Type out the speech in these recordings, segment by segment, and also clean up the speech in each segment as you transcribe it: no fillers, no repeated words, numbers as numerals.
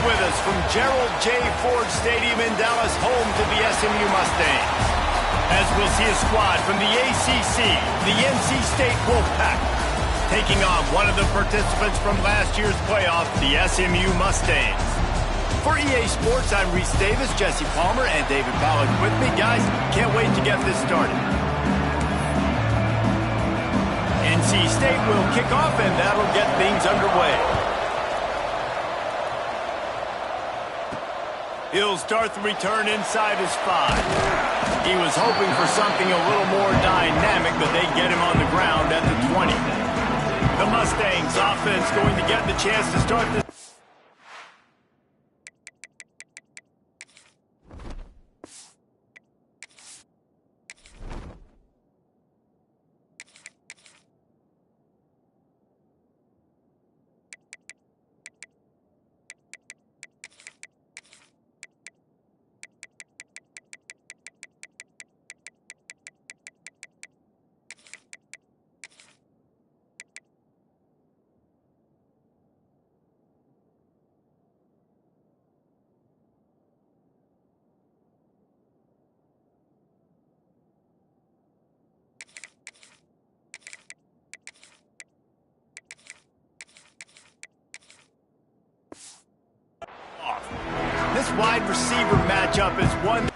with us from Gerald J. Ford Stadium in Dallas, home to the SMU Mustangs. As we'll see a squad from the ACC, the NC State Wolfpack, taking on one of the participants from last year's playoff, the SMU Mustangs. For EA Sports, I'm Reese Davis, Jesse Palmer, and David Pollack with me. Guys, can't wait to get this started. NC State will kick off, and that'll get things underway. He'll start the return inside his 5. He was hoping for something a little more dynamic, but they get him on the ground at the 20. The Mustangs offense going to get the chance to start this. This wide receiver matchup is one.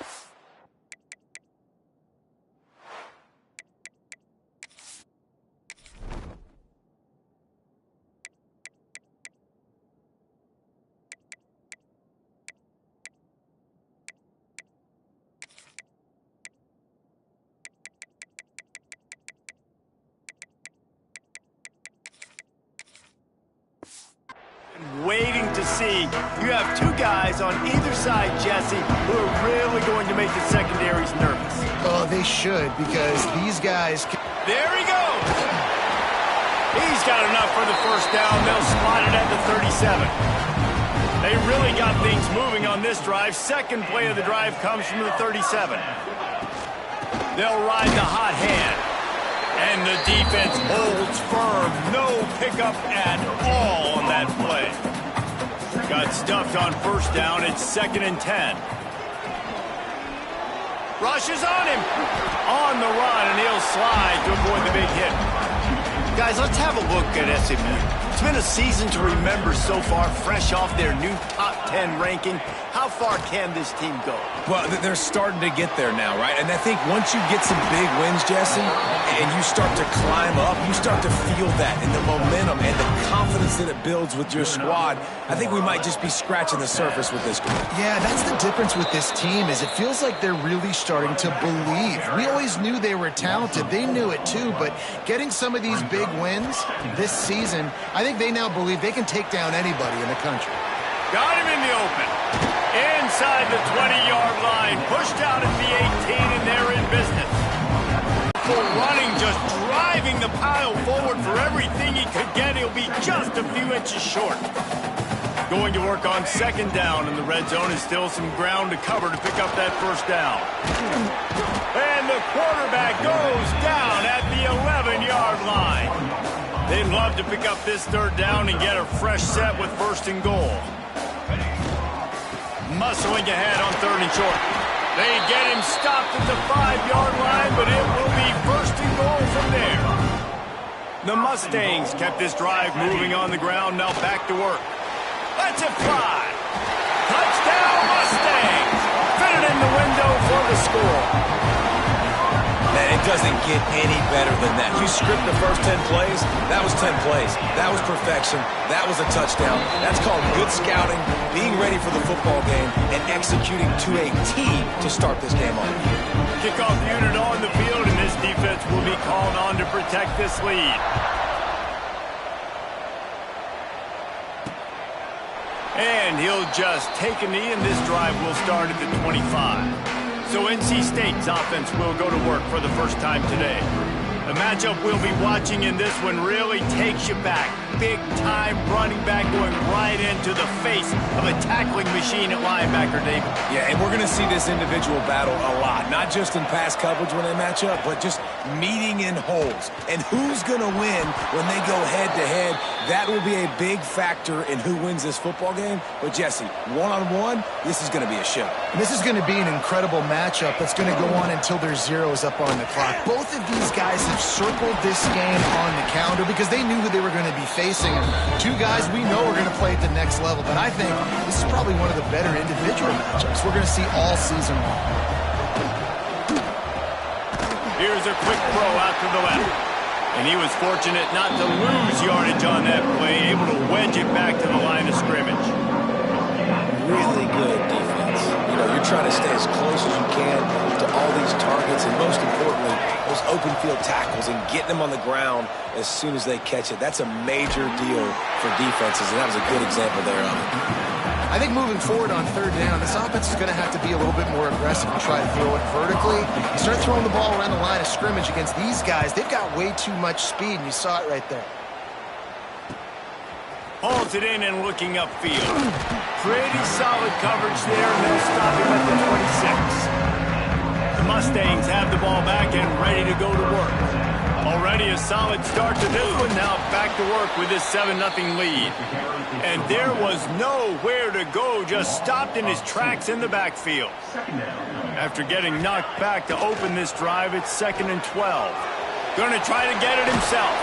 Waiting to see. You have two guys on either side, Jesse, who are really going to make the secondaries nervous. Oh, they should, because these guys... There he goes! He's got enough for the first down. They'll spot it at the 37. They really got things moving on this drive. Second play of the drive comes from the 37. They'll ride the hot hand. And the defense holds firm. No pickup at all on that play. Got stuffed on first down. It's 2nd and 10. Rushes on him. On the run, and he'll slide to avoid the big hit. Guys, let's have a look at SMU. It's been a season to remember so far, fresh off their new top 10 ranking. How far can this team go? Well, they're starting to get there now, right? And I think once you get some big wins, Jesse, and you start to climb up, you start to feel that and the momentum and the confidence that it builds with your squad. I think we might just be scratching the surface with this group. Yeah, that's the difference with this team, is it feels like they're really starting to believe. We always knew they were talented. They knew it too, but getting some of these big wins this season, I think they now believe they can take down anybody in the country. Got him in the open. Inside the 20-yard line. Pushed out at the 18, and they're in business. Full running, just driving the pile forward for everything he could get. He'll be just a few inches short. Going to work on 2nd down, and the red zone is still some ground to cover to pick up that first down. And the quarterback goes down at the 11-yard line. They'd love to pick up this 3rd down and get a fresh set with 1st and goal. Muscling ahead on 3rd and short. They get him stopped at the 5-yard line, but it will be 1st and goal from there. The Mustangs kept this drive moving on the ground, now back to work. Let's it fly. Touchdown Mustangs. Fitted in the window for the score. Man, it doesn't get any better than that. You script the first 10 plays, that was 10 plays. That was perfection. That was a touchdown. That's called good scouting, being ready for the football game, and executing to a T to start this game off. Kickoff unit on the field, and this defense will be called on to protect this lead. And he'll just take a knee, and this drive will start at the 25. So NC State's offense will go to work for the first time today. The matchup we'll be watching in this one really takes you back. Big-time running back going right into the face of a tackling machine at linebacker, David. Yeah, and we're going to see this individual battle a lot, not just in pass coverage when they match up, but just meeting in holes. And who's going to win when they go head-to-head, that will be a big factor in who wins this football game. But, Jesse, one-on-one, this is going to be a show. And this is going to be an incredible matchup that's going to go on until there's zeros up on the clock. Both of these guys have circled this game on the calendar because they knew who they were going to be facing. And two guys we know are going to play at the next level. But I think this is probably one of the better individual matchups we're going to see all season long. Here's a quick throw out to the left. And he was fortunate not to lose yardage on that play, able to wedge it back to the line of scrimmage. Really good defense. You know, you're trying to stay as close as you can to all these targets, and most importantly, those open field tackles and getting them on the ground as soon as they catch it. That's a major deal for defenses, and that was a good example there of it. I think moving forward on third down, this offense is going to have to be a little bit more aggressive and try to throw it vertically. You start throwing the ball around the line of scrimmage against these guys, they've got way too much speed, and you saw it right there. Hauls it in and looking upfield. Pretty solid coverage there, and they'll stop him at the 26. The Mustangs have the ball back and ready to go to work. Already a solid start to this one. Now back to work with this 7-0 lead. And there was nowhere to go, just stopped in his tracks in the backfield. After getting knocked back to open this drive, it's 2nd and 12. Going to try to get it himself.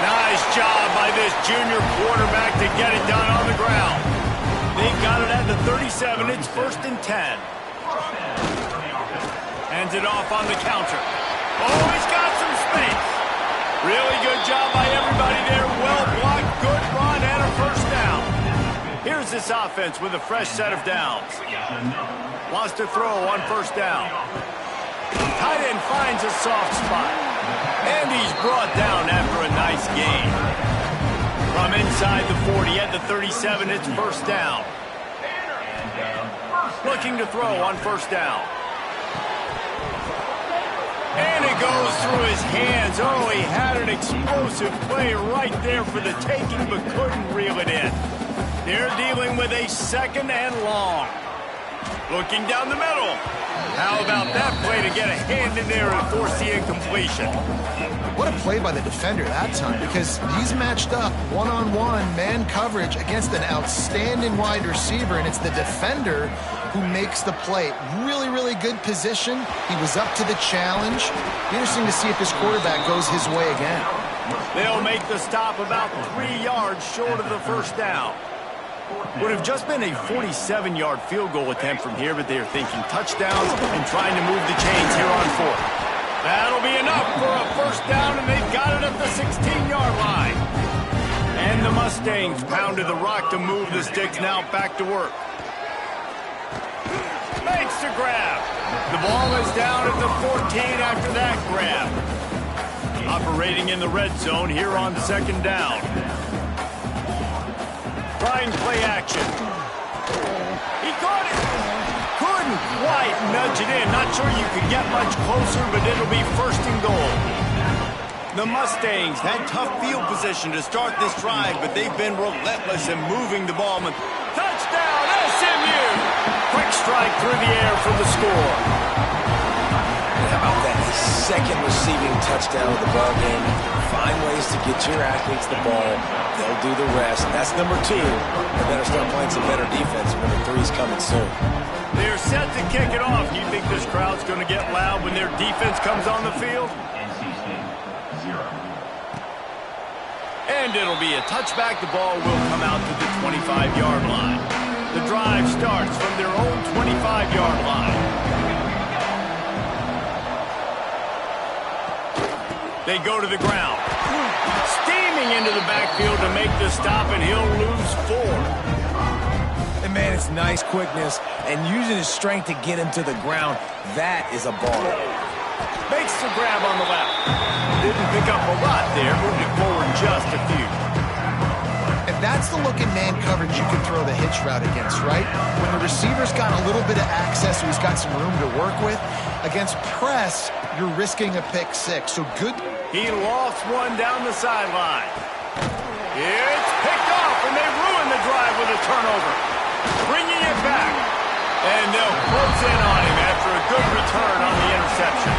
Nice job by this junior quarterback to get it done on the ground. They've got it at the 37. It's 1st and 10. Hands it off on the counter. Oh, he's got some space. Really good job by everybody there. Well blocked, good run, and a 1st down. Here's this offense with a fresh set of downs. Wants to throw on 1st down. Tight end finds a soft spot. And he's brought down after a nice gain. From inside the 40 at the 37, it's 1st down. Looking to throw on 1st down. And it goes through his hands. Oh, he had an explosive play right there for the taking, but couldn't reel it in. They're dealing with a 2nd and long. Looking down the middle. How about that play to get a hand in there and force the incompletion? What a play by the defender that time, because he's matched up one-on-one man coverage against an outstanding wide receiver, and it's the defender who makes the play. Really, really good position. He was up to the challenge. Be interesting to see if this quarterback goes his way again. They'll make the stop about 3 yards short of the 1st down. Would have just been a 47-yard field goal attempt from here, but they're thinking touchdowns and trying to move the chains here on 4th. That'll be enough for a 1st down, and they've got it at the 16-yard line. And the Mustangs pounded the rock to move the sticks, now back to work. Makes the grab. The ball is down at the 14 after that grab. Operating in the red zone here on 2nd down. Trying play action. He caught it. Couldn't quite nudge it in. Not sure you could get much closer, but it'll be 1st and goal. The Mustangs had tough field position to start this drive, but they've been relentless in moving the ball. Touchdown, SMU! Quick strike through the air for the score. How about that? His 2nd receiving touchdown of the ball game. Find ways to get your athletes the ball. They'll do the rest. That's number 2. They better start playing some better defense. Number 3 is coming soon. They're set to kick it off. You think this crowd's going to get loud when their defense comes on the field? And it'll be a touchback. The ball will come out to the 25-yard line. The drive starts from their own 25-yard line. They go to the ground. Steaming into the backfield to make the stop, and he'll lose 4. And man, it's nice quickness and using his strength to get him to the ground. That is a ball. Makes the grab on the left. Didn't pick up a lot there, moving forward just a few. And That's the look in man coverage you can throw the hitch route against, right? When the receiver's got a little bit of access, so he's got some room to work with. Against press, you're risking a pick six. So good. He lofts one down the sideline. It's picked off, and they ruin the drive with a turnover. Bringing it back. And they'll close in on him after a good return on the interception.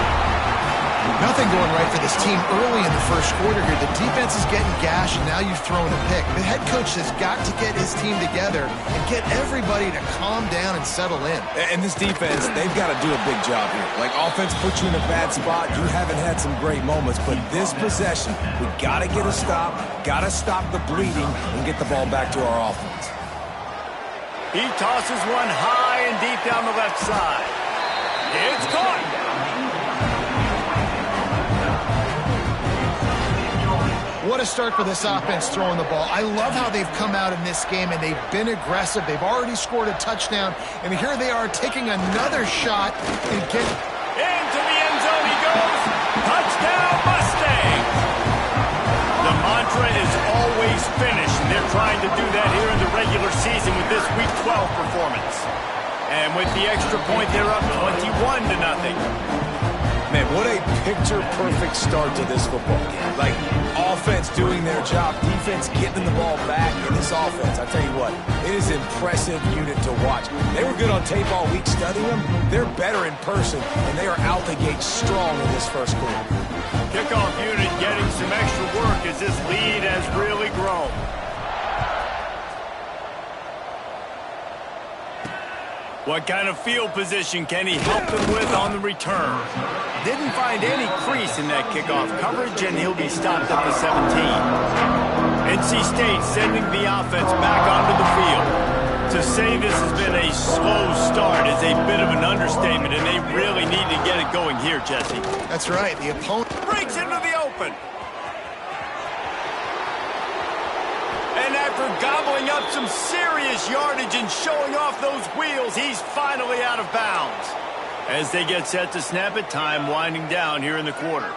Nothing going right for this team early in the first quarter here. The defense is getting gashed, and now you've thrown a pick. The head coach has got to get his team together and get everybody to calm down and settle in. And this defense, they've got to do a big job here. Like, offense puts you in a bad spot. You haven't had some great moments, but this possession, we got to get a stop, got to stop the bleeding, and get the ball back to our offense. He tosses one high and deep down the left side. It's caught. What a start for this offense throwing the ball. I love how they've come out in this game, and they've been aggressive. They've already scored a touchdown, and here they are taking another shot and get into the end zone he goes. Touchdown, Mustangs! The mantra is always finish, and they're trying to do that here in the regular season with this Week 12 performance. And with the extra point, they're up 21-0. Man, what a picture-perfect start to this football game. Like, offense doing their job, defense getting the ball back, and this offense, I tell you what, it is an impressive unit to watch. They were good on tape all week studying them. They're better in person, and they are out the gate strong in this first quarter. Kickoff unit getting some extra work as this lead has really grown. What kind of field position can he help them with on the return? Didn't find any crease in that kickoff coverage, and he'll be stopped at the 17. NC State sending the offense back onto the field. To say this has been a slow start is a bit of an understatement, and they really need to get it going here, Jesse. That's right. The opponent breaks into the open. And after gobbling up some serious yardage and showing off those wheels, he's finally out of bounds. As they get set to snap it, time winding down here in the quarter.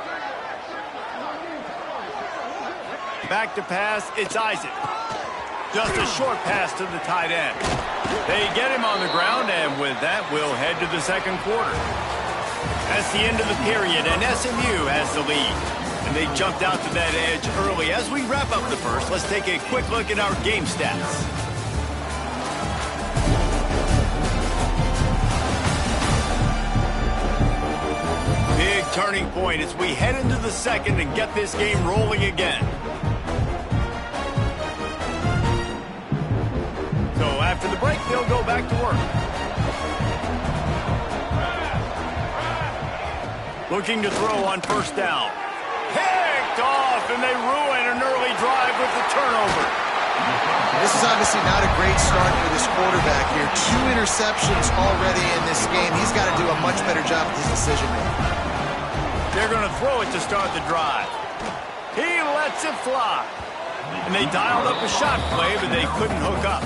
Back to pass, it's Isaac. Just a short pass to the tight end. They get him on the ground, and with that, we'll head to the second quarter. That's the end of the period, and SMU has the lead. And they jumped out to that edge early. As we wrap up the first, let's take a quick look at our game stats. Big turning point as we head into the second and get this game rolling again. So after the break, they'll go back to work. Looking to throw on first down. Picked off, and they ruin an early drive with the turnover. This is obviously not a great start for this quarterback here. 2 interceptions already in this game. He's got to do a much better job with his decision-making. They're going to throw it to start the drive. He lets it fly. And they dialed up a shot play, but they couldn't hook up.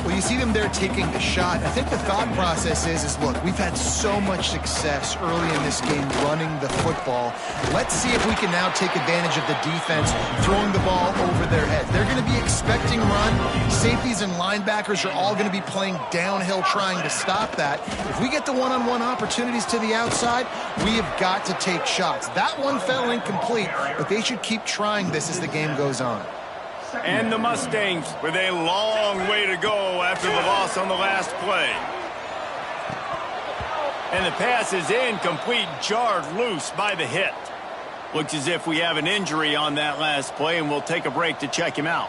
Well, you see them there taking the shot. I think the thought process is look, we've had so much success early in this game running the football. Let's see if we can now take advantage of the defense throwing the ball over their heads. They're going to be expecting run. Safeties and linebackers are all going to be playing downhill trying to stop that. If we get the one-on-one opportunities to the outside, we have got to take shots. That one fell incomplete, but they should keep trying this as the game goes on. And the Mustangs with a long way to go after the loss on the last play. And the pass is incomplete, jarred loose by the hit. Looks as if we have an injury on that last play, and we'll take a break to check him out.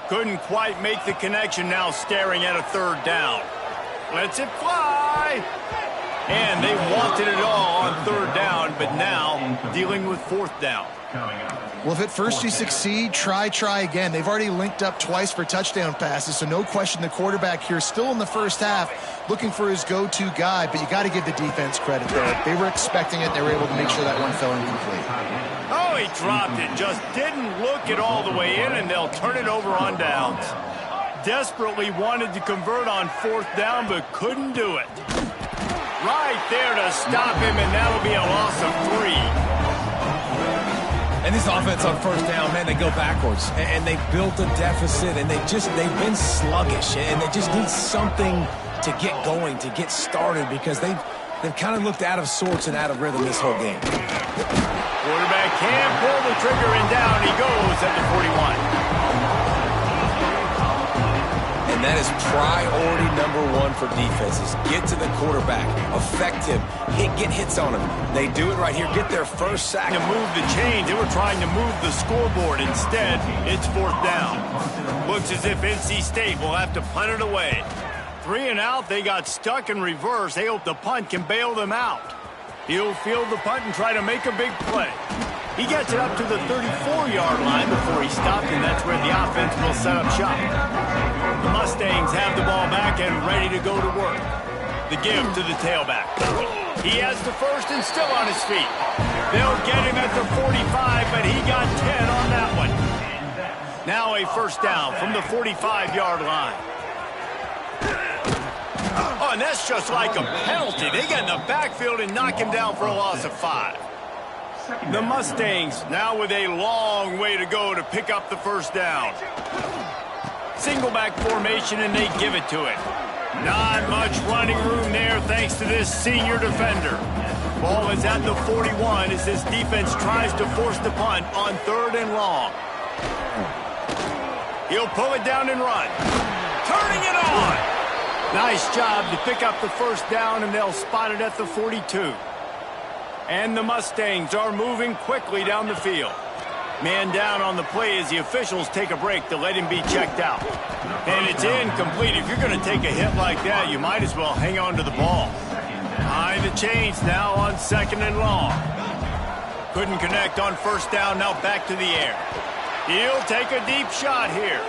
Couldn't quite make the connection, now staring at a third down. Lets it fly. And they wanted it all on third down, but now dealing with fourth down. Well, if at first you succeed, try again. They've already linked up twice for touchdown passes, so no question the quarterback here still in the first half looking for his go-to guy, but you got to give the defense credit there. They were expecting it. They were able to make sure that one fell incomplete. Oh, he dropped it. Just didn't look it all the way in, and they'll turn it over on downs. Desperately wanted to convert on fourth down, but couldn't do it. Right there to stop him, and that'll be a loss of 3. And this offense on first down, man, they go backwards. And they built a deficit, and they've been sluggish. And they just need something to get going, to get started, because they've kind of looked out of sorts and out of rhythm this whole game. Quarterback can pull the trigger, and down he goes at the 41. And that is priority #1 for defenses. Get to the quarterback, affect him, get hits on him. They do it right here, get their first sack. To move the chains, they were trying to move the scoreboard. Instead, it's 4th down. Looks as if NC State will have to punt it away. 3 and out, they got stuck in reverse. They hope the punt can bail them out. He'll field the punt and try to make a big play. He gets it up to the 34-yard line before he stopped, and that's where the offense will set up shop. The Mustangs have the ball back and ready to go to work. The give to the tailback. He has the first and still on his feet. They'll get him at the 45, but he got 10 on that one. Now a first down from the 45-yard line. Oh, and that's just like a penalty. They get in the backfield and knock him down for a loss of 5. The Mustangs now with a long way to go to pick up the first down. Single back formation, and they give it to it. Not much running room there thanks to this senior defender. Ball is at the 41 as this defense tries to force the punt on 3rd and long. He'll pull it down and run. Turning it on. Nice job to pick up the first down, and they'll spot it at the 42. And the Mustangs are moving quickly down the field. Man down on the play as the officials take a break to let him be checked out. And it's incomplete. If you're going to take a hit like that, you might as well hang on to the ball. Behind the chains now on 2nd and long. Couldn't connect on first down, now back to the air. He'll take a deep shot here.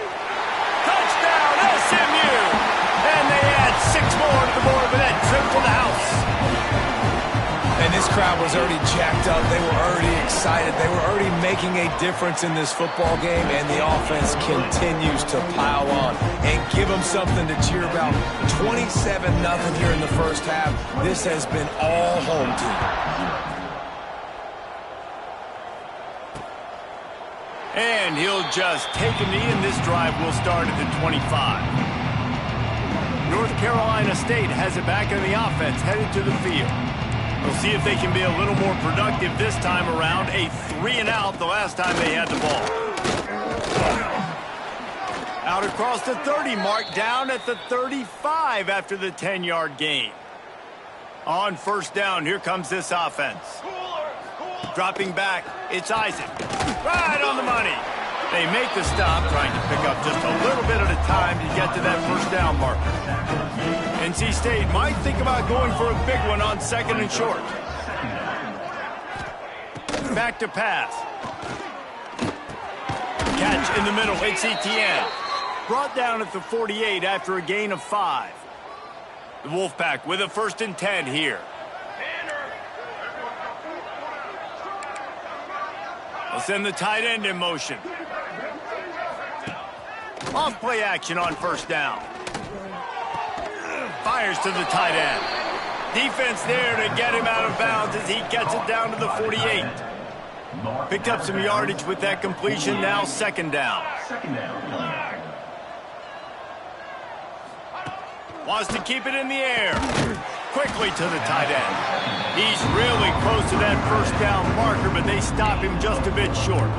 Touchdown, SMU! And they add 6 more to the board with that trip to the house. And this crowd was already jacked up. They were already excited. They were already making a difference in this football game, and the offense continues to pile on and give them something to cheer about. 27-0 here in the first half. This has been all home team. And he'll just take a knee, and this drive will start at the 25. North Carolina State has it back on the offense, headed to the field. We'll see if they can be a little more productive this time around. A 3 and out the last time they had the ball. Out across the 30 mark, down at the 35 after the 10-yard gain. On first down, here comes this offense. Dropping back, it's Isaac. Right on the money. They make the stop, trying to pick up just a little bit at a time to get to that first down marker. NC State might think about going for a big one on 2nd and short. Back to pass. Catch in the middle, it's ETN. Brought down at the 48 after a gain of 5. The Wolfpack with a 1st and 10 here. They'll send the tight end in motion. Off play action on first down. Fires to the tight end. Defense there to get him out of bounds as he gets it down to the 48. Picked up some yardage with that completion, now 2nd down. Wants to keep it in the air. Quickly to the tight end. He's really close to that first down marker, but they stop him just a bit short.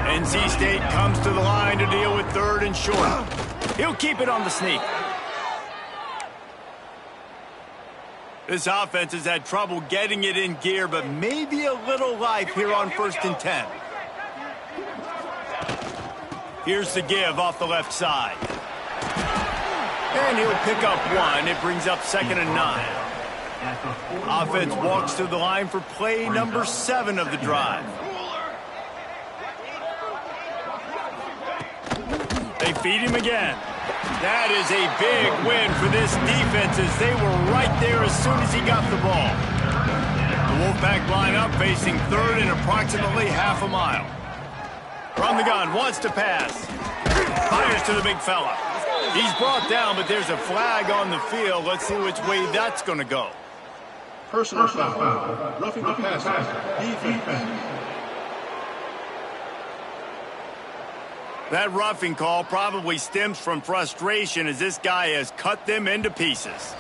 NC State comes to the line to deal with 3rd and short. He'll keep it on the sneak. This offense has had trouble getting it in gear, but maybe a little life here on 1st and 10. Here's the give off the left side. And he'll pick up 1. It brings up 2nd and 9. Offense walks to the line for play number 7 of the drive. They feed him again. That is a big win for this defense as they were right there as soon as he got the ball. The Wolfpack line up facing 3rd and approximately half a mile. From the gun, wants to pass. Fires to the big fella. He's brought down, but there's a flag on the field. Let's see which way that's going to go. Personal foul. Roughing the passer. Defense. That roughing call probably stems from frustration as this guy has cut them into pieces.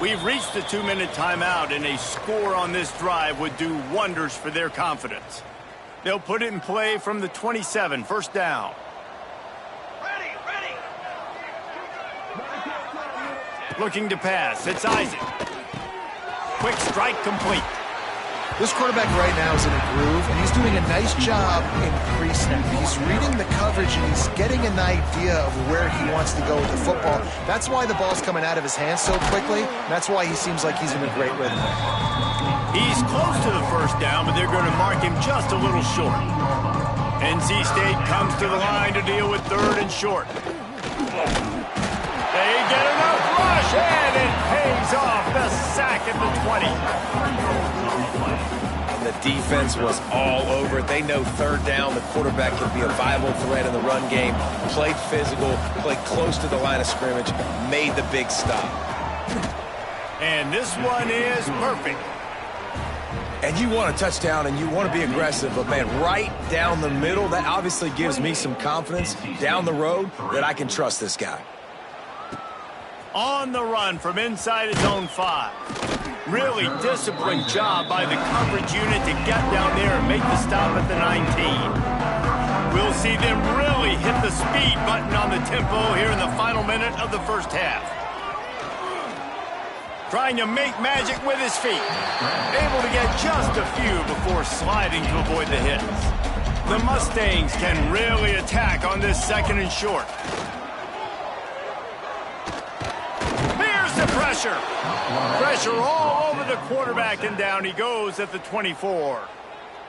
We've reached the 2-minute timeout, and a score on this drive would do wonders for their confidence. They'll put it in play from the 27, first down. Looking to pass, it's Isaac. Quick strike complete. This quarterback right now is in a groove, and he's doing a nice job in pre-snap. He's reading the coverage, and he's getting an idea of where he wants to go with the football. That's why the ball's coming out of his hands so quickly. That's why he seems like he's in a great rhythm. He's close to the first down, but they're going to mark him just a little short. NC State comes to the line to deal with 3rd and short. They get enough rush, and it pays off. The sack at the 20. The defense was all over it. They know 3rd down, the quarterback can be a viable threat in the run game. Played physical, played close to the line of scrimmage, made the big stop. And this one is perfect. And you want a touchdown and you want to be aggressive, but man, right down the middle, that obviously gives me some confidence down the road that I can trust this guy. On the run from inside his own 5. Really disciplined job by the coverage unit to get down there and make the stop at the 19. We'll see them really hit the speed button on the tempo here in the final minute of the first half. Trying to make magic with his feet. Able to get just a few before sliding to avoid the hits. The Mustangs can really attack on this 2nd and short. The pressure. Pressure all over the quarterback, and down he goes at the 24.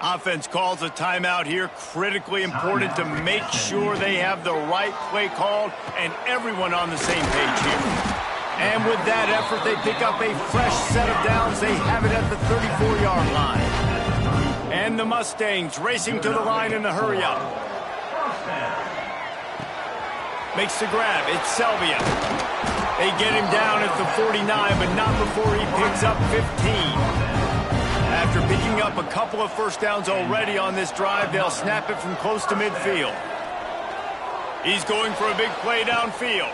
Offense calls a timeout here. Critically important to make sure they have the right play called and everyone on the same page here. And with that effort, they pick up a fresh set of downs. They have it at the 34-yard line. And the Mustangs racing to the line in the hurry-up. Makes the grab. It's Selvia. They get him down at the 49, but not before he picks up 15. After picking up a couple of first downs already on this drive, they'll snap it from close to midfield. He's going for a big play downfield.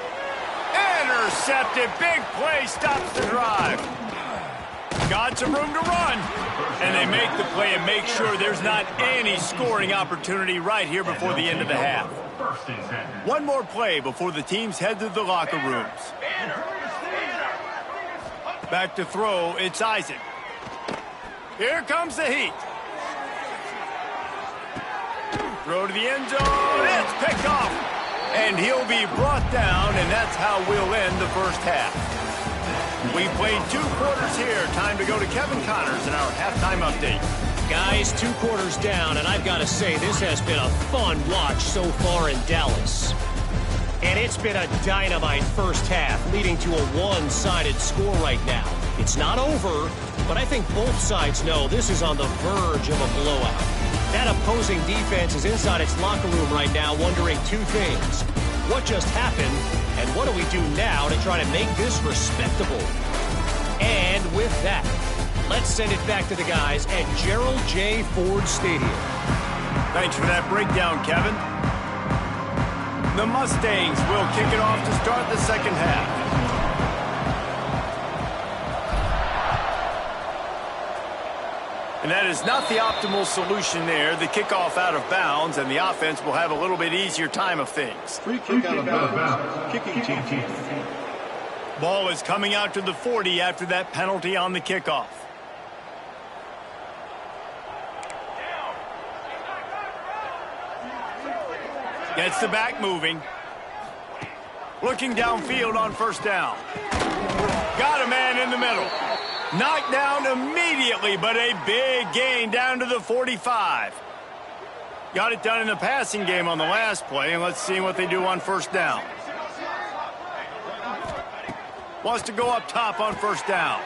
Intercepted. Big play stops the drive. Got some room to run. And they make the play and make sure there's not any scoring opportunity right here before the end of the half. One more play before the teams head to the locker rooms. Back to throw, it's Isaac. Here comes the heat. Throw to the end zone, it's picked off. And he'll be brought down, and that's how we'll end the first half. We played 2 quarters here. Time to go to Kevin Connors in our halftime update. Guys, 2 quarters down, and I've got to say, this has been a fun watch so far in Dallas. And it's been a dynamite first half, leading to a one-sided score right now. It's not over, but I think both sides know this is on the verge of a blowout. That opposing defense is inside its locker room right now wondering 2 things. What just happened, and what do we do now to try to make this respectable? And with that, let's send it back to the guys at Gerald J. Ford Stadium. Thanks for that breakdown, Kevin. The Mustangs will kick it off to start the second half. And that is not the optimal solution there. The kickoff out of bounds, and the offense will have a little bit easier time of things. Free kick out of bounds. Kicking team. Ball is coming out to the 40 after that penalty on the kickoff. Gets the back moving. Looking downfield on first down. Got a man in the middle. Knocked down immediately, but a big gain down to the 45. Got it done in the passing game on the last play, and let's see what they do on first down. Wants to go up top on first down.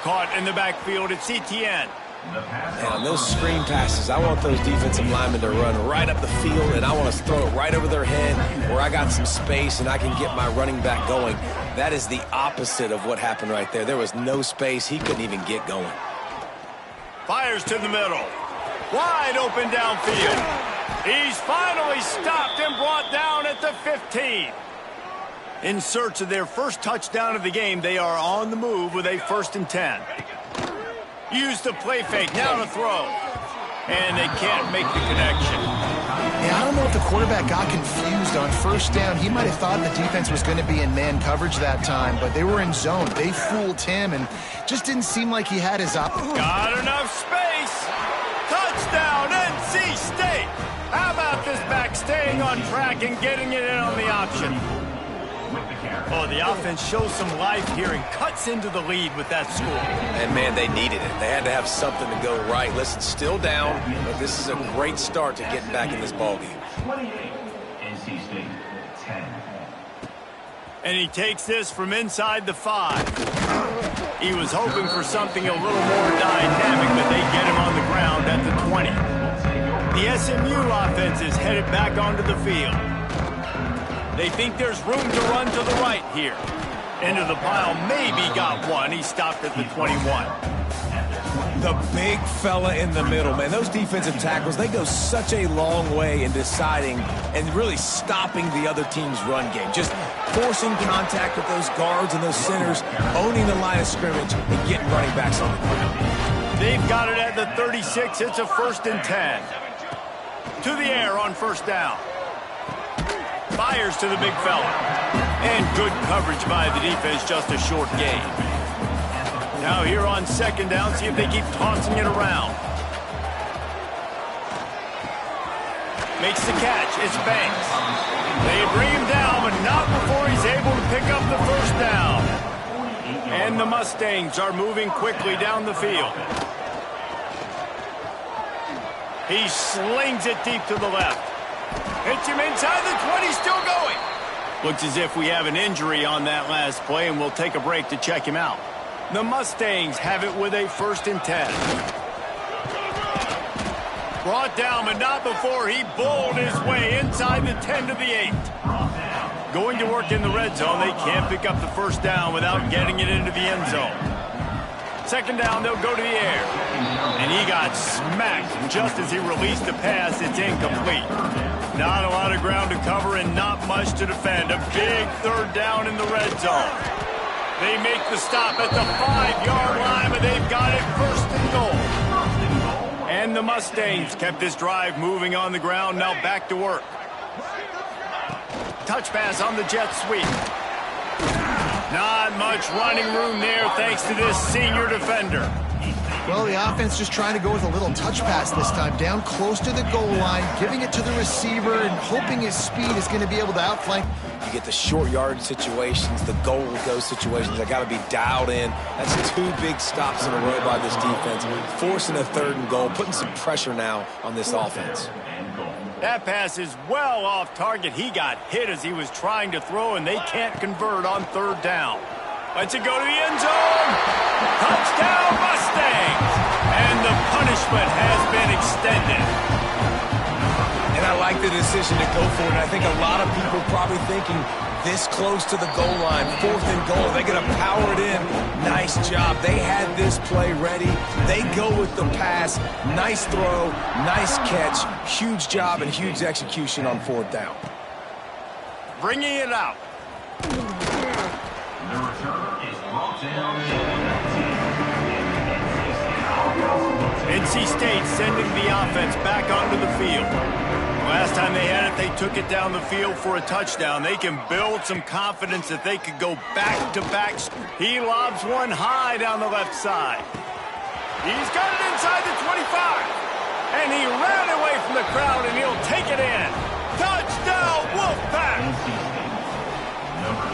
Caught in the backfield at CTN. And on those screen passes, I want those defensive linemen to run right up the field, and I want to throw it right over their head where I got some space and I can get my running back going. That is the opposite of what happened right there. There was no space. He couldn't even get going. Fires to the middle. Wide open downfield. He's finally stopped and brought down at the 15. In search of their first touchdown of the game, they are on the move with a 1st and 10. Use the play fake, now to throw. And they can't make the connection. Yeah, I don't know if the quarterback got confused on 1st down. He might have thought the defense was going to be in man coverage that time, but they were in zone. They fooled him and just didn't seem like he had his Got enough space. Touchdown, NC State. How about this back staying on track and getting it in on the option? Oh, the offense shows some life here and cuts into the lead with that score. And, man, they needed it. They had to have something to go right. Listen, still down, but this is a great start to getting back in this ballgame. NC State, 10. And he takes this from inside the 5. He was hoping for something a little more dynamic, but they get him on the ground at the 20. The SMU offense is headed back onto the field. They think there's room to run to the right here. Into the pile, maybe got one. He stopped at the 21. The big fella in the middle, man. Those defensive tackles, they go such a long way in deciding and really stopping the other team's run game. Just forcing contact with those guards and those centers, owning the line of scrimmage, and getting running backs on the ground. They've got it at the 36. It's a 1st and 10. To the air on 1st down. Fires to the big fella. And good coverage by the defense, just a short gain. Now here on 2nd down, see if they keep tossing it around. Makes the catch. It's Banks. They bring him down, but not before he's able to pick up the 1st down. And the Mustangs are moving quickly down the field. He slings it deep to the left. Hits him inside the 20, still going. Looks as if we have an injury on that last play, and we'll take a break to check him out. The Mustangs have it with a 1st and 10. Brought down, but not before he bowled his way inside the 10 to the 8. Going to work in the red zone, they can't pick up the 1st down without getting it into the end zone. 2nd down, they'll go to the air. And he got smacked just as he released the pass. It's incomplete. Not a lot of ground to cover and not much to defend. A big 3rd down in the red zone. They make the stop at the 5-yard line, but they've got it 1st and goal. And the Mustangs kept this drive moving on the ground. Now back to work. Touch pass on the jet sweep. Not much running room there thanks to this senior defender. Well, the offense just trying to go with a little touch pass this time, down close to the goal line, giving it to the receiver and hoping his speed is going to be able to outflank. You get the short yard situations, the goal with those situations. They got to be dialed in. That's 2 big stops in a row by this defense, forcing a 3rd and goal, putting some pressure now on this offense. That pass is well off target. He got hit as he was trying to throw, and they can't convert on 3rd down. Let's it go to the end zone. Touchdown, Mustangs. And the punishment has been extended. And I like the decision to go for it. And I think a lot of people probably thinking this close to the goal line, 4th and goal, they're going to power it in. Nice job. They had this play ready. They go with the pass. Nice throw, nice catch. Huge job and huge execution on 4th down. Bringing it out. NC State sending the offense back onto the field. Last time they had it, they took it down the field for a touchdown. They can build some confidence that they could go back-to-back. He lobs one high down the left side. He's got it inside the 25. And he ran away from the crowd, and he'll take it in. Touchdown, Wolfpack!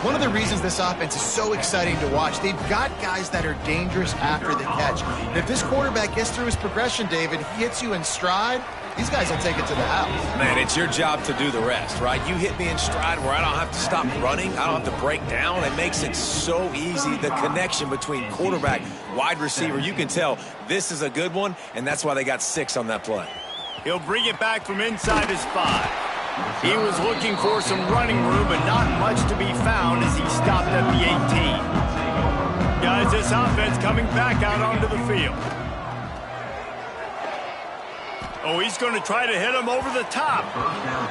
One of the reasons this offense is so exciting to watch, they've got guys that are dangerous after the catch. And if this quarterback gets through his progression, David, he hits you in stride, these guys will take it to the house. Man, it's your job to do the rest, right? You hit me in stride where I don't have to stop running. I don't have to break down. It makes it so easy. The connection between quarterback, wide receiver, you can tell this is a good one, and that's why they got 6 on that play. He'll bring it back from inside his 5. He was looking for some running room, but not much to be found as he stopped at the 18. Guys, this offense coming back out onto the field. Oh, he's going to try to hit him over the top.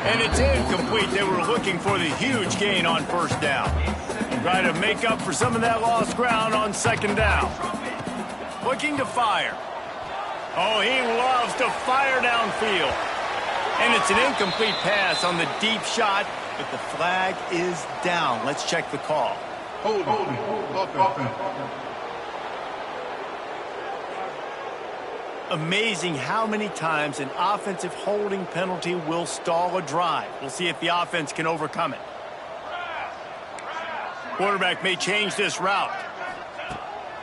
And it's incomplete. They were looking for the huge gain on first down. Try to make up for some of that lost ground on second down. Looking to fire. Oh, he loves to fire downfield. And it's an incomplete pass on the deep shot, but the flag is down. Let's check the call. Amazing how many times an offensive holding penalty will stall a drive. We'll see if the offense can overcome it. Quarterback may change this route.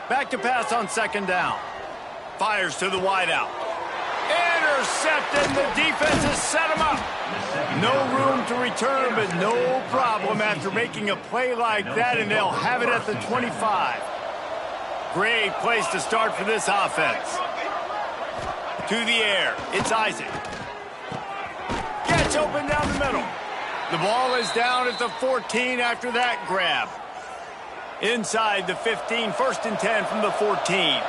Back to pass on second down. Fires to the wideout. Intercepted. The defense has set him up. No room to return, but no problem after making a play like that, and they'll have it at the 25. Great place to start for this offense. To the air. It's Isaac. Gets open down the middle. The ball is down at the 14 after that grab. Inside the 15, 1st and 10 from the 14.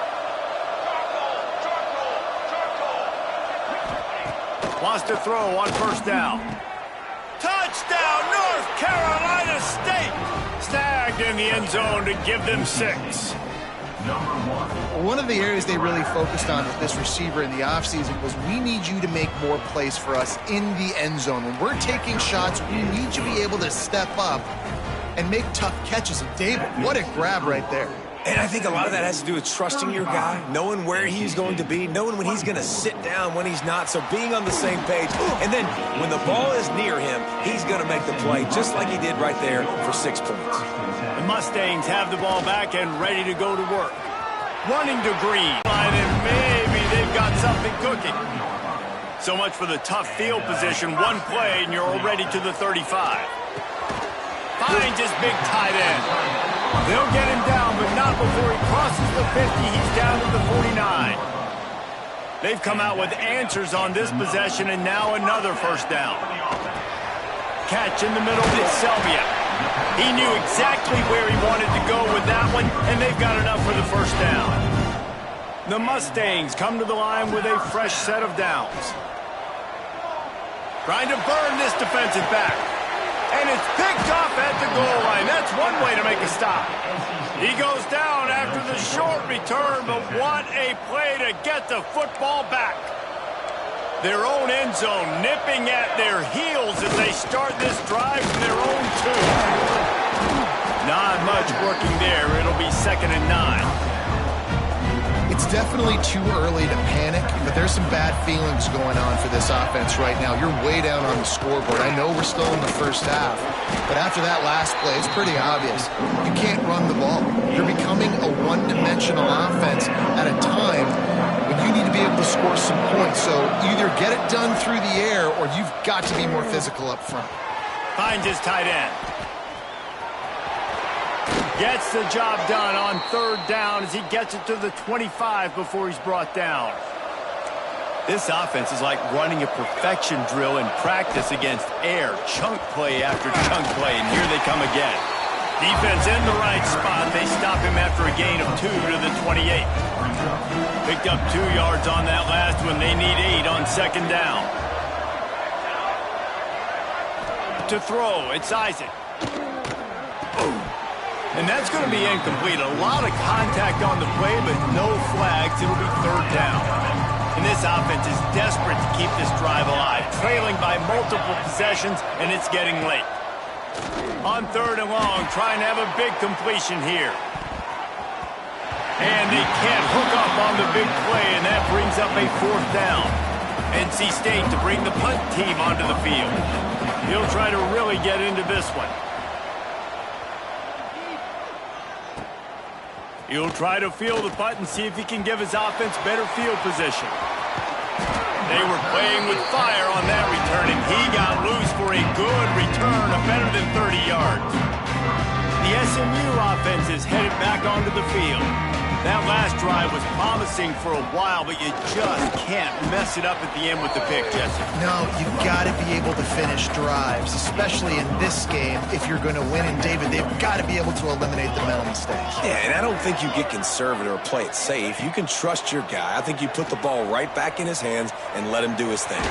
Wants to throw on first down. Touchdown, North Carolina State! Snagged in the end zone to give them 6. One of the areas they really focused on with this receiver in the offseason was we need you to make more plays for us in the end zone. When we're taking shots, we need you to be able to step up and make tough catches. And David, what a grab right there. And I think a lot of that has to do with trusting your guy, knowing where he's going to be, knowing when he's going to sit down, when he's not, so being on the same page. And then when the ball is near him, he's going to make the play just like he did right there for 6 points. The Mustangs have the ball back and ready to go to work. Running to Green. And maybe they've got something cooking. So much for the tough field position. One play and you're already to the 35. Finds his big tight end. They'll get him down, but not before he crosses the 50. He's down to the 49. They've come out with answers on this possession, and now another first down. Catch in the middle, it's Selvia. He knew exactly where he wanted to go with that one, and they've got enough for the first down. The Mustangs come to the line with a fresh set of downs. Trying to burn this defensive back. And it's picked off at the goal line. That's one way to make a stop. He goes down after the short return, but what a play to get the football back. Their own end zone nipping at their heels as they start this drive from their own 2. Not much working there. It'll be 2nd and 9. It's definitely too early to panic, but there's some bad feelings going on for this offense right now. You're way down on the scoreboard. I know we're still in the first half, but after that last play, it's pretty obvious. You can't run the ball. You're becoming a one-dimensional offense at a time when you need to be able to score some points. So either get it done through the air or you've got to be more physical up front. Finds his tight end. Gets the job done on 3rd down as he gets it to the 25 before he's brought down. This offense is like running a perfection drill in practice against air. Chunk play after chunk play, and here they come again. Defense in the right spot. They stop him after a gain of 2 to the 28. Picked up 2 yards on that last one. They need 8 on 2nd down. To throw, it's Isaac. And that's going to be incomplete. A lot of contact on the play, but no flags. It'll be 3rd down. And this offense is desperate to keep this drive alive, trailing by multiple possessions, and it's getting late. On 3rd and long, trying to have a big completion here. And they can't hook up on the big play, and that brings up a 4th down. NC State to bring the punt team onto the field. He'll try to really get into this one. He'll try to field the punt and see if he can give his offense better field position. They were playing with fire on that return, and he got loose for a good return of better than 30 yards. The SMU offense is headed back onto the field. That last drive was promising for a while, but you just can't mess it up at the end with the pick, Jesse. No, you've got to be able to finish drives, especially in this game if you're going to win. And, David, they've got to be able to eliminate the mental mistakes. Yeah, and I don't think you get conservative or play it safe. You can trust your guy. I think you put the ball right back in his hands and let him do his thing.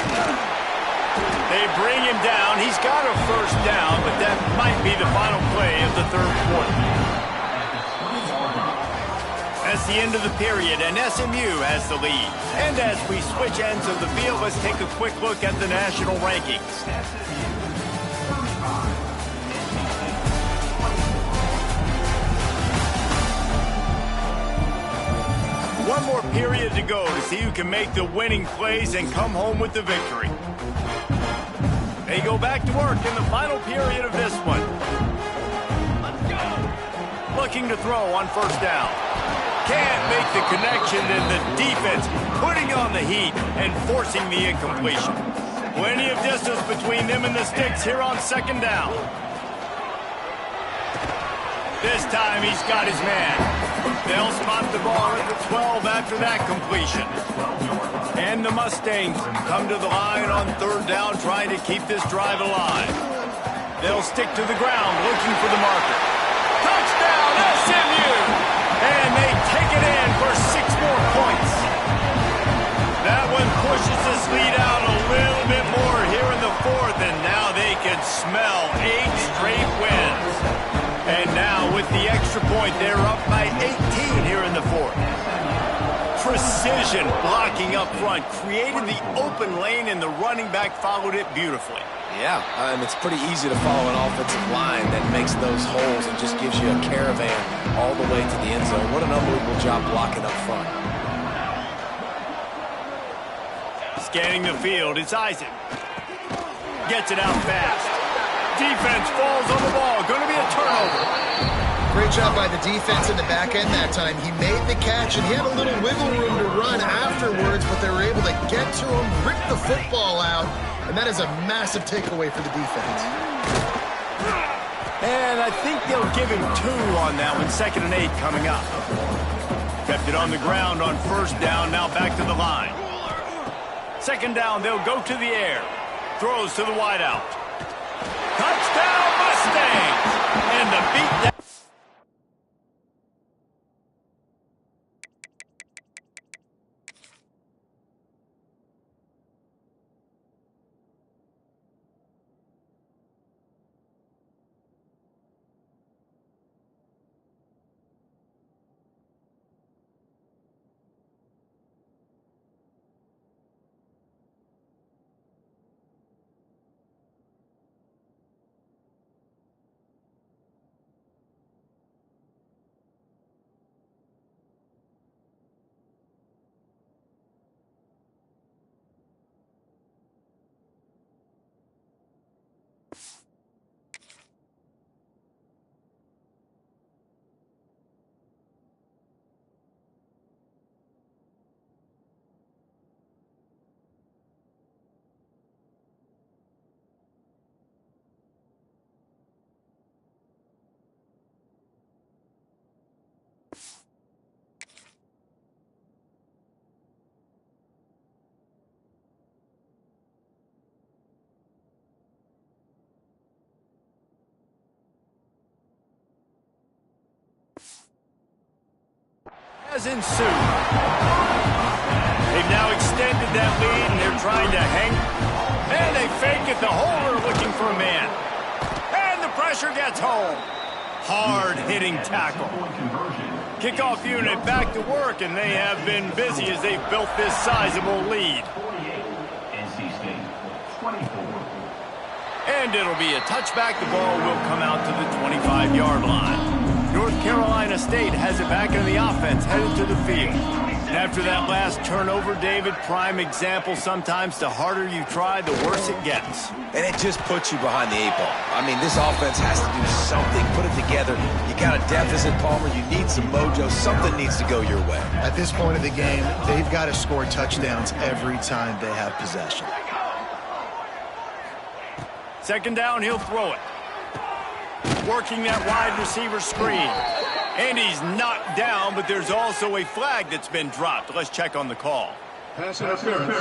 They bring him down. He's got a first down, but that might be the final play of the third quarter. That's the end of the period, and SMU has the lead. And as we switch ends of the field, let's take a quick look at the national rankings. One more period to go to see who can make the winning plays and come home with the victory. They go back to work in the final period of this one. Looking to throw on first down. Can't make the connection, and the defense putting on the heat and forcing the incompletion. Plenty of distance between them and the sticks here on second down. This time he's got his man. They'll spot the ball at the 12 after that completion. And the Mustangs come to the line on third down, trying to keep this drive alive. They'll stick to the ground, looking for the marker. Touchdown, SMU! And they take it in for 6 more points. That one pushes this lead out a little bit more here in the fourth, and now they can smell 8 straight wins. And now with the extra point, they're up by 18 here in the fourth. Precision blocking up front, created the open lane, and the running back followed it beautifully. Yeah, it's pretty easy to follow an offensive line that makes those holes and just gives you a caravan all the way to the end zone. What an unbelievable job blocking up front. Scanning the field, it's Isaac. Gets it out fast. Defense falls on the ball. Going to be a turnover. Great job by the defense in the back end that time. He made the catch, and he had a little wiggle room to run afterwards, but they were able to get to him, rip the football out, and that is a massive takeaway for the defense. And I think they'll give him 2 on that one. 2nd and 8 coming up. Kept it on the ground on first down, now back to the line. 2nd down, they'll go to the air. Throws to the wideout. Touchdown, Mustangs! And the beat down. Has ensued. They've now extended that lead, and they're trying to hang. And they fake it. The holder looking for a man. And the pressure gets home. Hard-hitting tackle. Kickoff unit back to work, and they have been busy as they've built this sizable lead. NC State 24. And it'll be a touchback. The ball will come out to the 25-yard line. North Carolina State has it back in the offense, headed to the field. And after that last turnover, David, prime example, sometimes the harder you try, the worse it gets. And it just puts you behind the 8 ball. I mean, this offense has to do something, put it together. You got a deficit, Palmer. You need some mojo. Something needs to go your way. At this point of the game, they've got to score touchdowns every time they have possession. 2nd down, he'll throw it. Working that wide receiver screen. And he's knocked down, but there's also a flag that's been dropped. Let's check on the call. Pass interference.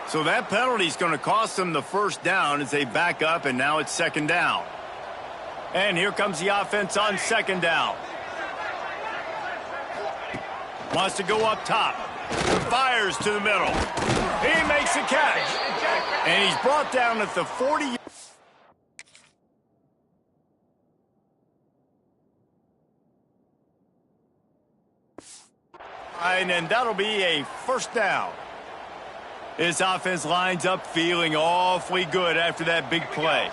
So that penalty is going to cost them the first down as they back up, and now it's second down. And here comes the offense on second down. Wants to go up top. Fires to the middle. He makes a catch. And he's brought down at the 40. And that'll be a first down. This offense lines up feeling awfully good after that big play.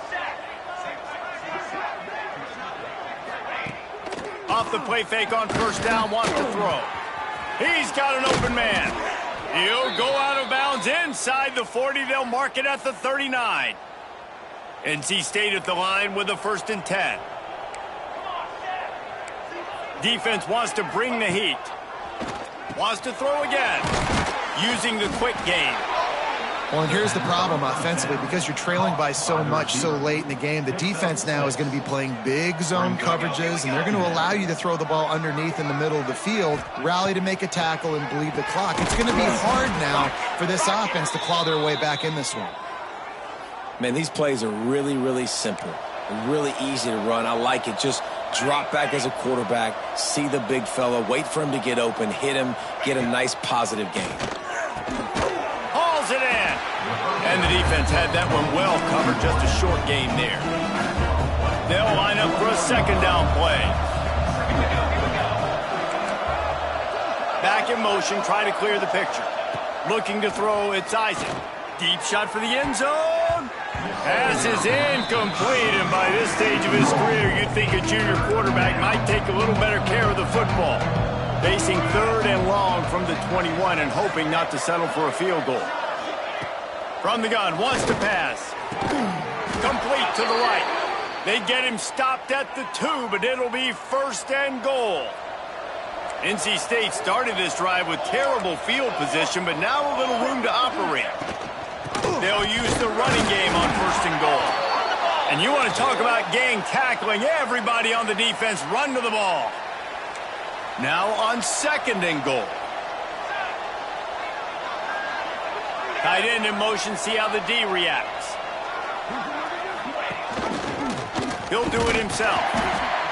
Off the play fake on first down, wants to throw. He's got an open man. He'll go out of bounds inside the 40. They'll mark it at the 39. NC State at the line with a 1st and 10. Defense wants to bring the heat. Wants to throw again. Using the quick game. Well, and here's the problem offensively. Because you're trailing by so much so late in the game, the defense now is going to be playing big zone coverages, and they're going to allow you to throw the ball underneath in the middle of the field, rally to make a tackle, and bleed the clock. It's going to be hard now for this offense to claw their way back in this one. Man, these plays are really, really simple. Really easy to run. I like it. Just drop back as a quarterback, see the big fella, wait for him to get open, hit him, get a nice positive gain. Hauls it in. And the defense had that one well covered, just a short game there. They'll line up for a second down play. Back in motion, try to clear the picture. Looking to throw, it's Isaac. Deep shot for the end zone. Pass is incomplete, and by this stage of his career, you'd think a junior quarterback might take a little better care of the football. Facing 3rd and long from the 21 and hoping not to settle for a field goal. From the gun, wants to pass. Complete to the right. They get him stopped at the 2, but it'll be 1st and goal. NC State started this drive with terrible field position, but now a little room to operate. They'll use the running game on 1st and goal. And you want to talk about gang tackling, everybody on the defense run to the ball. Now on 2nd and goal. Tight end in motion, see how the D reacts. He'll do it himself.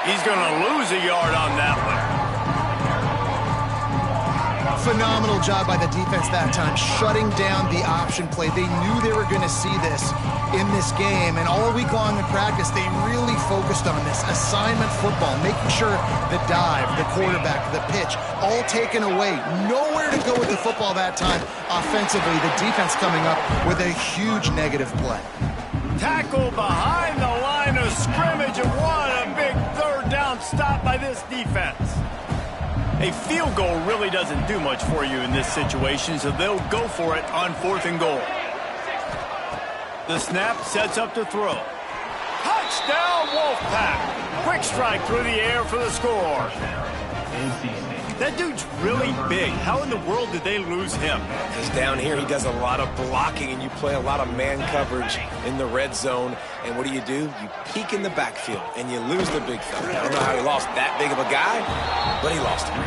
He's going to lose a yard on that one. Phenomenal job by the defense that time, shutting down the option play. They knew they were going to see this in this game, and all week long in practice, they really focused on this assignment football, making sure the dive, the quarterback, the pitch, all taken away. Nowhere to go with the football that time. Offensively, the defense coming up with a huge negative play. Tackle behind the line of scrimmage, and what a big 3rd down stop by this defense. A field goal really doesn't do much for you in this situation, so they'll go for it on 4th and goal. The snap sets up to throw. Touchdown, Wolfpack! Quick strike through the air for the score. That dude's really big. How in the world did they lose him? Because down here he does a lot of blocking, and you play a lot of man coverage in the red zone. And what do? You peek in the backfield, and you lose the big fella. I don't know how he lost that big of a guy, but he lost him.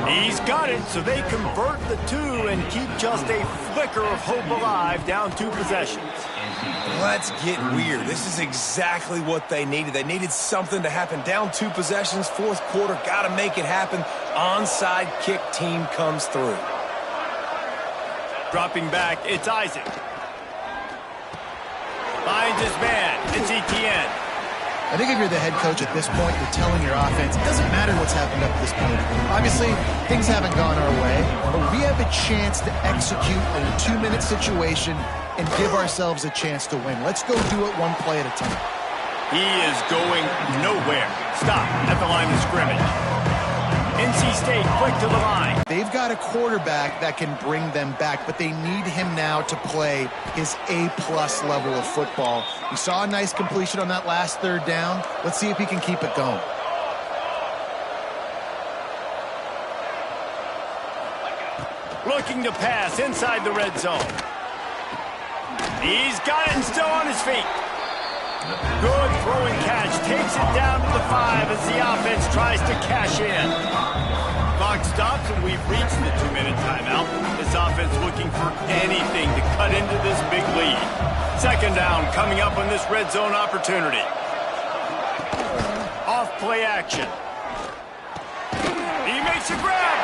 He's got it, so they convert the 2 and keep just a flicker of hope alive, down 2 possessions. Let's get weird. This is exactly what they needed. They needed something to happen. Down 2 possessions, 4th quarter, got to make it happen. Onside kick team comes through. Dropping back, it's Isaac. Finds his man, it's Etienne. I think if you're the head coach at this point, you're telling your offense, it doesn't matter what's happened up to this point. Obviously, things haven't gone our way, but we have a chance to execute a 2-minute situation and give ourselves a chance to win. Let's go do it one play at a time. He is going nowhere. Stop at the line of scrimmage. NC State quick to the line. They've got a quarterback that can bring them back, but they need him now to play his A-plus level of football. We saw a nice completion on that last 3rd down. Let's see if he can keep it going. Looking to pass inside the red zone. He's got it and still on his feet. Good throwing catch takes it down to the 5 as the offense tries to cash in. Clock stops and we've reached the 2-minute timeout. This offense looking for anything to cut into this big lead. Second down coming up on this red zone opportunity. Off play action. He makes a grab.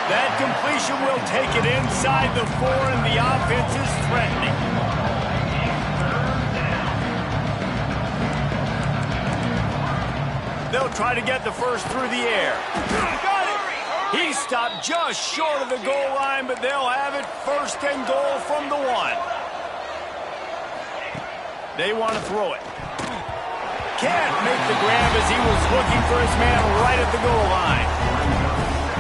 That completion will take it inside the 4 and the offense is threatening. They'll try to get the first through the air. Got it! He stopped just short of the goal line, but they'll have it first and goal from the 1. They want to throw it. Can't make the grab as he was looking for his man right at the goal line.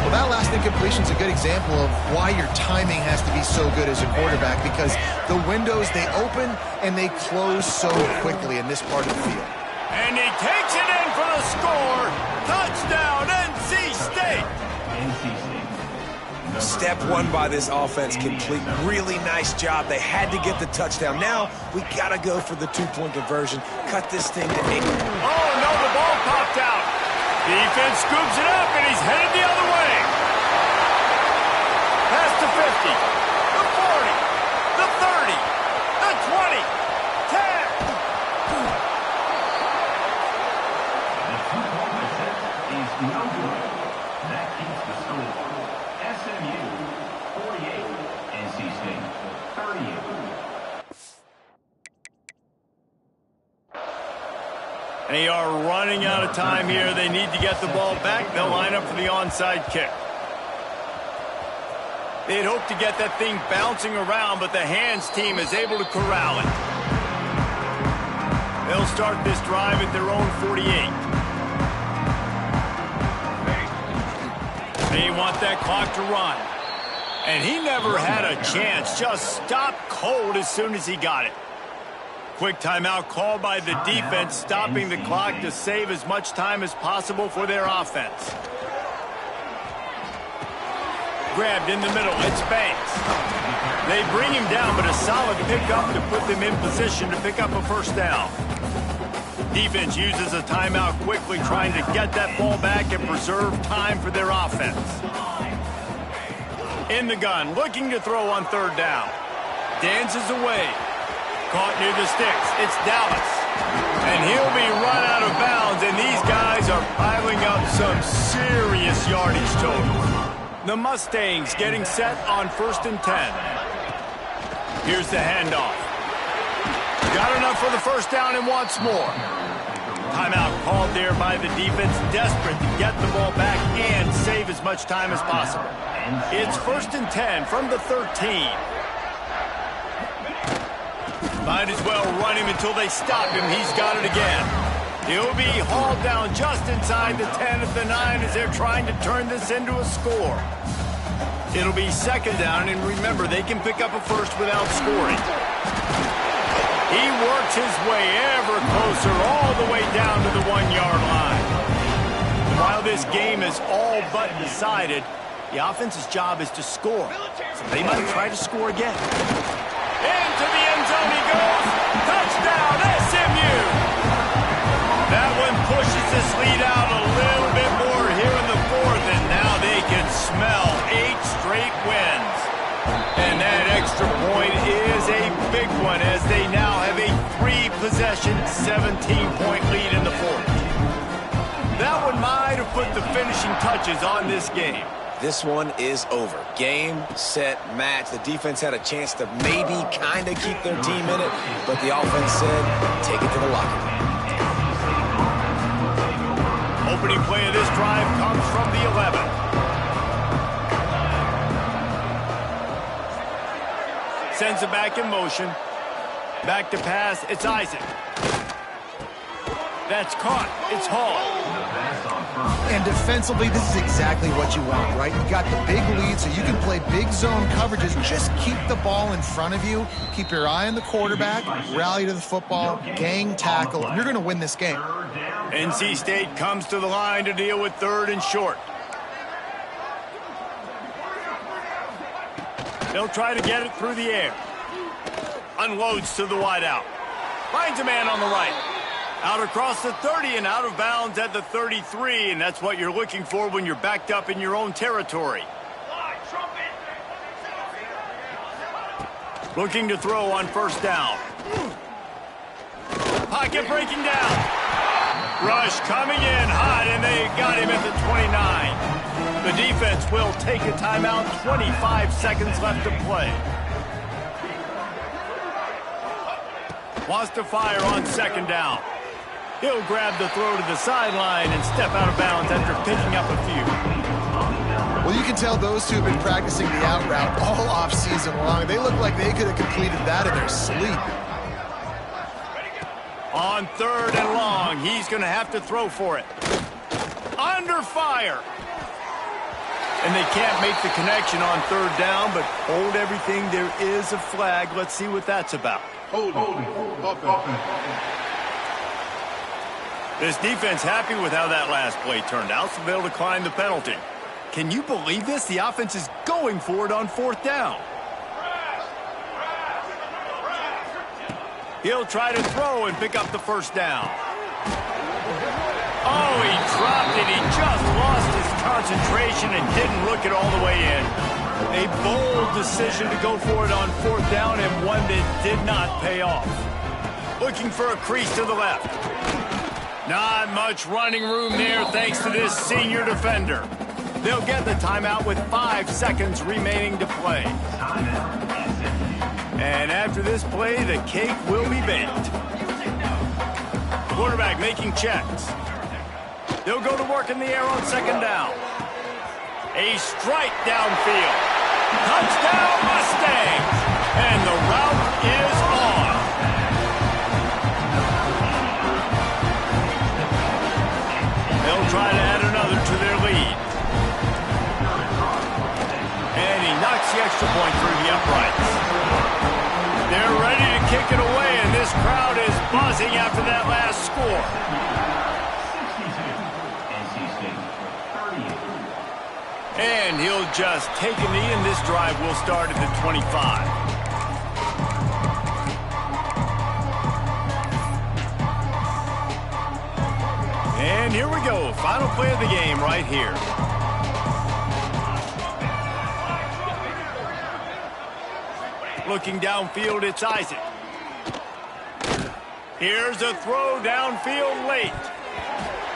Well, that last incompletion is a good example of why your timing has to be so good as a quarterback, because the windows, they open and they close so quickly in this part of the field. And he takes it in for the score. Touchdown, NC State. NC State. Step 1 by this offense complete. Really nice job. They had to get the touchdown. Now we got to go for the 2-point conversion. Cut this thing to 8. Oh, no, the ball popped out. Defense scoops it up, and he's headed the other way. Past the 50, the 40, the 30, the 20, 10. The 2-point attempt is no good. That keeps the score. SMU 48, NC State 38. They are running out of time here. They need to get the ball back. They'll line up for the onside kick. They'd hope to get that thing bouncing around, but the hands team is able to corral it. They'll start this drive at their own 48. They want that clock to run. And he never had a chance. Just stopped cold as soon as he got it. Quick timeout called by the defense, stopping the clock to save as much time as possible for their offense. Grabbed in the middle, it's Banks. They bring him down, but a solid pickup to put them in position to pick up a first down. Defense uses a timeout quickly, trying to get that ball back and preserve time for their offense. In the gun, looking to throw on third down. Dances away. Caught near the sticks. It's Dallas. And he'll be run out of bounds, and these guys are piling up some serious yardage total. The Mustangs getting set on 1st and 10. Here's the handoff. Got enough for the first down and wants more. Timeout called there by the defense, desperate to get the ball back and save as much time as possible. It's 1st and 10 from the 13. Might as well run him until they stop him. He's got it again. He'll be hauled down just inside the 10 at the 9 as they're trying to turn this into a score. It'll be second down, and remember, they can pick up a first without scoring. He works his way ever closer all the way down to the 1-yard line. While this game is all but decided, the offense's job is to score. So they might try to score again. Into the end zone he goes. Touchdown, SMU. That one pushes this lead out a little bit more here in the 4th, and now they can smell 8 straight wins. And that extra point is a big one as they now have a 3-possession, 17-point lead in the 4th. That one might have put the finishing touches on this game. This one is over. Game, set, match. The defense had a chance to maybe kind of keep their team in it, but the offense said, take it to the locker room. Opening play of this drive comes from the 11. Sends it back in motion. Back to pass, it's Isaac. That's caught, it's Hall. And defensively, this is exactly what you want, right? You got the big lead, so you can play big zone coverages. Just keep the ball in front of you. Keep your eye on the quarterback. Rally to the football. Gang tackle. You're going to win this game. NC State comes to the line to deal with 3rd and short. They'll try to get it through the air. Unloads to the wideout. Finds a man on the right. Out across the 30 and out of bounds at the 33, and that's what you're looking for when you're backed up in your own territory. Looking to throw on first down. Pocket breaking down. Rush coming in hot, and they got him at the 29. The defense will take a timeout. 25 seconds left to play. Wants to fire on second down. He'll grab the throw to the sideline and step out of bounds after picking up a few. Well, you can tell those two have been practicing the out route all off-season long. They look like they could have completed that in their sleep. On third and long, he's going to have to throw for it. Under fire. And they can't make the connection on third down, but hold everything. There is a flag. Let's see what that's about. This defense happy with how that last play turned out, so they'll decline the penalty. Can you believe this? The offense is going for it on fourth down. He'll try to throw and pick up the first down. Oh, he dropped it. He just lost his concentration and didn't look it all the way in. A bold decision to go for it on fourth down and one that did not pay off. Looking for a crease to the left. Not much running room there thanks to this senior defender. They'll get the timeout with 5 seconds remaining to play. And after this play, the cake will be baked. Quarterback making checks. They'll go to work in the air on second down. A strike downfield. Touchdown Mustangs! And the route is on. They'll try to add another to their lead. And he knocks the extra point through the uprights. They're ready to kick it away, and this crowd is buzzing after that last score. 62, NC State, 38. And he'll just take a knee, and this drive will start at the 25. And here we go. Final play of the game right here. Looking downfield, it's Isaac. Here's a throw downfield late.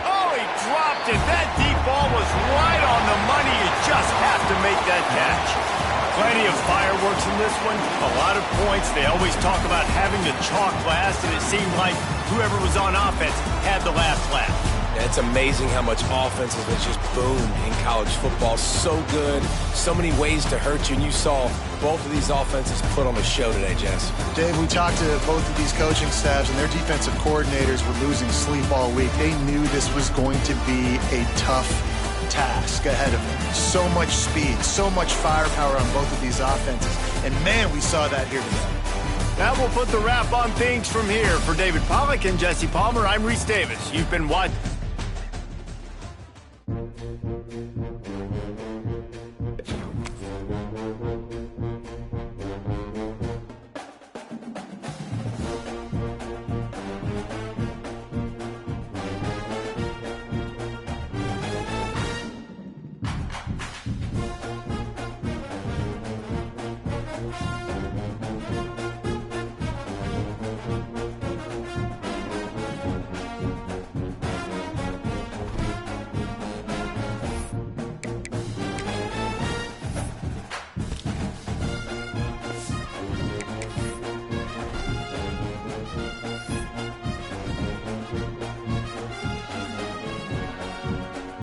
Oh, he dropped it. That deep ball was right on the money. You just have to make that catch. Plenty of fireworks in this one. A lot of points. They always talk about having the chalk last, and it seemed like whoever was on offense had the last laugh. It's amazing how much offense has just boomed in college football. So good, so many ways to hurt you, and you saw both of these offenses put on a show today, Jess. Dave, we talked to both of these coaching staffs, and their defensive coordinators were losing sleep all week. They knew this was going to be a tough task ahead of them. So much speed, so much firepower on both of these offenses, and man, we saw that here today. That will put the wrap on things from here. For David Pollack and Jesse Palmer, I'm Reese Davis. You've been watching.